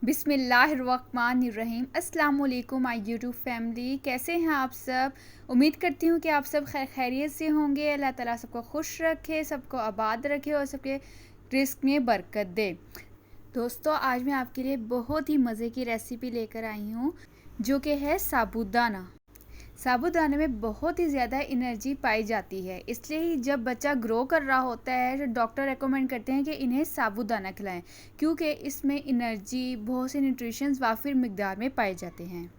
बिस्मिल्लाहिर्रहमानिर्रहीम। अस्सलाम वालेकुम माय यूट्यूब फैमिली, कैसे हैं आप सब। उम्मीद करती हूँ कि आप सब खैरियत से होंगे। अल्लाह ताला सबको खुश रखे, सबको आबाद रखे और सबके रिस्क में बरकत दे। दोस्तों, आज मैं आपके लिए बहुत ही मज़े की रेसिपी लेकर आई हूँ जो कि है साबूदाना। साबूदाने में बहुत ही ज़्यादा एनर्जी पाई जाती है, इसलिए ही जब बच्चा ग्रो कर रहा होता है तो डॉक्टर रेकमेंड करते हैं कि इन्हें साबूदाना खिलाएं, क्योंकि इसमें एनर्जी, बहुत से न्यूट्रिशंस वाफिर मिकदार में पाए जाते हैं।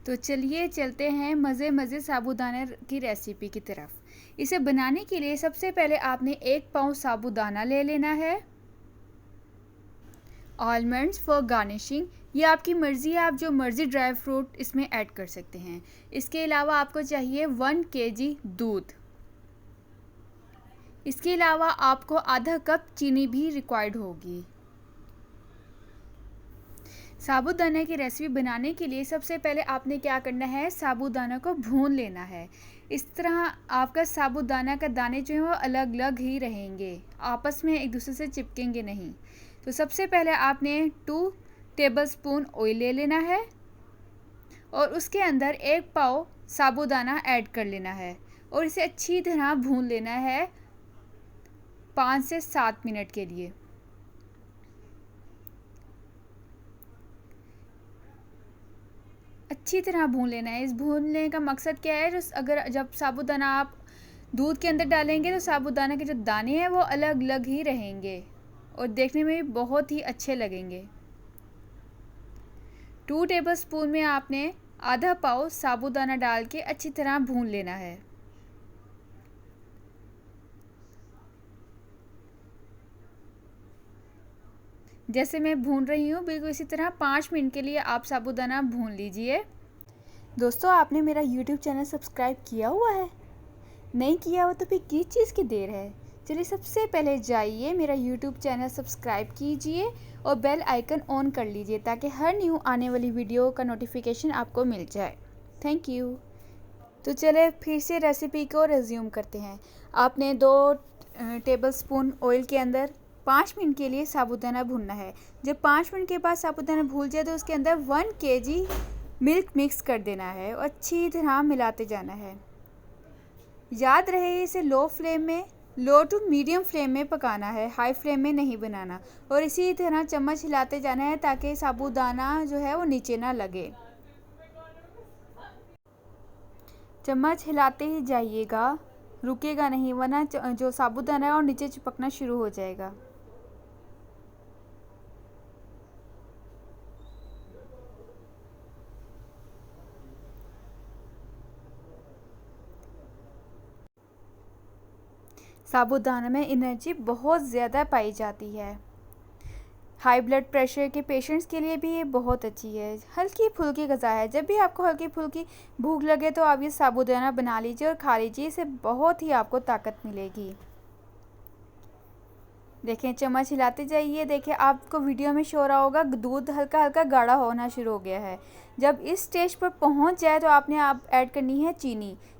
तो चलिए चलते हैं मज़े साबूदाना की रेसिपी की तरफ। इसे बनाने के लिए सबसे पहले आपने 1 पाउंड साबूदाना ले लेना है। आलमंड्स फॉर गार्निशिंग, ये आपकी मर्ज़ी है, आप जो मर्ज़ी ड्राई फ्रूट इसमें ऐड कर सकते हैं। इसके अलावा आपको चाहिए 1 केजी दूध। इसके अलावा आपको आधा कप चीनी भी रिक्वायर्ड होगी। साबूदाना की रेसिपी बनाने के लिए सबसे पहले आपने क्या करना है, साबूदाना को भून लेना है। इस तरह आपका साबूदाना का दाने जो है वो अलग अलग ही रहेंगे, आपस में एक दूसरे से चिपकेंगे नहीं। तो सबसे पहले आपने 2 टेबलस्पून ऑयल ले लेना है और उसके अंदर 1 पाव साबूदाना ऐड कर लेना है और इसे अच्छी तरह भून लेना है 5 से 7 मिनट के लिए। अच्छी तरह भून लेना है। इस भूनने का मकसद क्या है, अगर जब साबूदाना आप दूध के अंदर डालेंगे तो साबूदाना के जो दाने हैं वो अलग अलग ही रहेंगे और देखने में भी बहुत ही अच्छे लगेंगे। 2 टेबलस्पून में आपने आधा पाव साबूदाना डाल के अच्छी तरह भून लेना है। जैसे मैं भून रही हूँ बिल्कुल इसी तरह 5 मिनट के लिए आप साबूदाना भून लीजिए। दोस्तों, आपने मेरा YouTube चैनल सब्सक्राइब किया हुआ है? नहीं किया हो तो फिर किस चीज़ की देर है। चलिए सबसे पहले जाइए मेरा YouTube चैनल सब्सक्राइब कीजिए और बेल आइकन ऑन कर लीजिए ताकि हर न्यू आने वाली वीडियो का नोटिफिकेशन आपको मिल जाए। Thank you. तो चले फिर से रेसिपी को रिज्यूम करते हैं। आपने 2 टेबलस्पून ऑयल के अंदर 5 मिनट के लिए साबूदाना भूनना है। जब 5 मिनट के बाद साबूदाना भून जाए तो उसके अंदर 1 केजी मिल्क मिक्स कर देना है और अच्छी तरह मिलाते जाना है। याद रहे इसे लो टू मीडियम फ्लेम में पकाना है, हाई फ्लेम में नहीं बनाना। और इसी तरह चम्मच हिलाते जाना है ताकि साबूदाना जो है वो नीचे ना लगे। चम्मच हिलाते ही जाइएगा, रुकेगा नहीं, वरना जो साबूदाना है और नीचे चिपकना शुरू हो जाएगा। साबूदाना में एनर्जी बहुत ज़्यादा पाई जाती है। हाई ब्लड प्रेशर के पेशेंट्स के लिए भी ये बहुत अच्छी है। हल्की फुल्की ग़िज़ा है। जब भी आपको हल्की फुल्की भूख लगे तो आप ये साबूदाना बना लीजिए और खा लीजिए, इससे बहुत ही आपको ताकत मिलेगी। देखें, चम्मच हिलाते जाइए। देखिए, आपको वीडियो में शो हो रहा होगा दूध हल्का हल्का गाढ़ा होना शुरू हो गया है। जब इस स्टेज पर पहुंच जाए तो आपने ऐड करनी है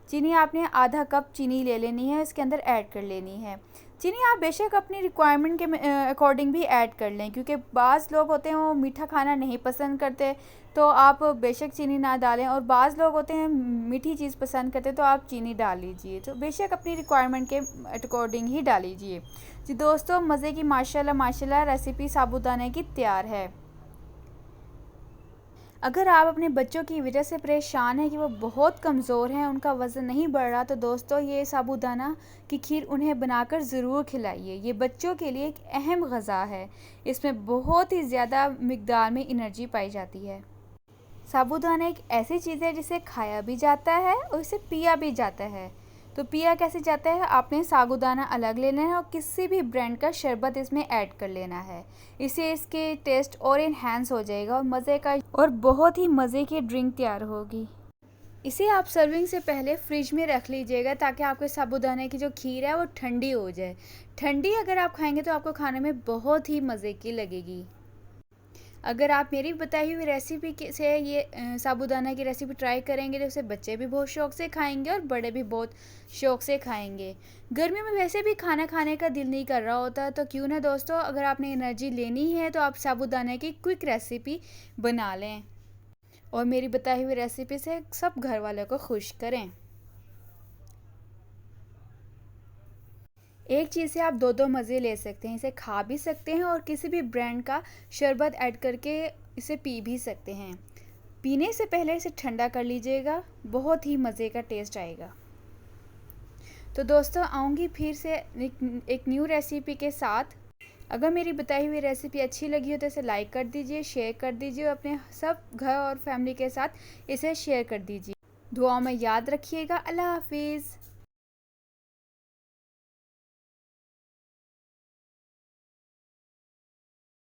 चीनी आपने आधा कप चीनी ले लेनी है, इसके अंदर ऐड कर लेनी है। चीनी आप बेशक अपनी रिक्वायरमेंट के अकॉर्डिंग भी ऐड कर लें, क्योंकि बाज़ लोग होते हैं वो मीठा खाना नहीं पसंद करते तो आप बेशक चीनी ना डालें, और बाज़ लोग होते हैं मीठी चीज़ पसंद करते तो आप चीनी डाल लीजिए। तो बेशक अपनी रिक्वायरमेंट के अकॉर्डिंग ही डाल लीजिए। जी दोस्तों, मज़े की माशाल्लाह रेसिपी साबूदाने की तैयार है। अगर आप अपने बच्चों की वजह से परेशान हैं कि वो बहुत कमज़ोर हैं, उनका वज़न नहीं बढ़ रहा, तो दोस्तों ये साबूदाना की खीर उन्हें बनाकर ज़रूर खिलाइए। ये बच्चों के लिए एक अहम ग़िज़ा है। इसमें बहुत ही ज़्यादा मिक़दार में एनर्जी पाई जाती है। साबूदाना एक ऐसी चीज़ है जिसे खाया भी जाता है और इसे पिया भी जाता है। तो पिया कैसे जाता है, आपने साबूदाना अलग ले लेना है और किसी भी ब्रांड का शरबत इसमें ऐड कर लेना है। इससे इसके टेस्ट और इन्हेंस हो जाएगा और बहुत ही मज़े की ड्रिंक तैयार होगी। इसे आप सर्विंग से पहले फ्रिज में रख लीजिएगा ताकि आपके साबूदाने की जो खीर है वो ठंडी हो जाए। ठंडी अगर आप खाएंगे तो आपको खाने में बहुत ही मज़े की लगेगी। अगर आप मेरी बताई हुई रेसिपी से ये साबूदाना की रेसिपी ट्राई करेंगे तो उसे बच्चे भी बहुत शौक़ से खाएंगे और बड़े भी बहुत शौक़ से खाएंगे। गर्मी में वैसे भी खाना खाने का दिल नहीं कर रहा होता, तो क्यों ना दोस्तों, अगर आपने एनर्जी लेनी है तो आप साबूदाना की क्विक रेसिपी बना लें और मेरी बताई हुई रेसिपी से सब घर वालों को खुश करें। एक चीज़ से आप दो दो मज़े ले सकते हैं, इसे खा भी सकते हैं और किसी भी ब्रांड का शरबत ऐड करके इसे पी भी सकते हैं। पीने से पहले इसे ठंडा कर लीजिएगा, बहुत ही मज़े का टेस्ट आएगा। तो दोस्तों, आऊँगी फिर से एक न्यू रेसिपी के साथ। अगर मेरी बताई हुई रेसिपी अच्छी लगी हो तो इसे लाइक कर दीजिए, शेयर कर दीजिए, अपने सब घर और फैमिली के साथ इसे शेयर कर दीजिए। दुआओं में याद रखिएगा। अल्लाह हाफिज़।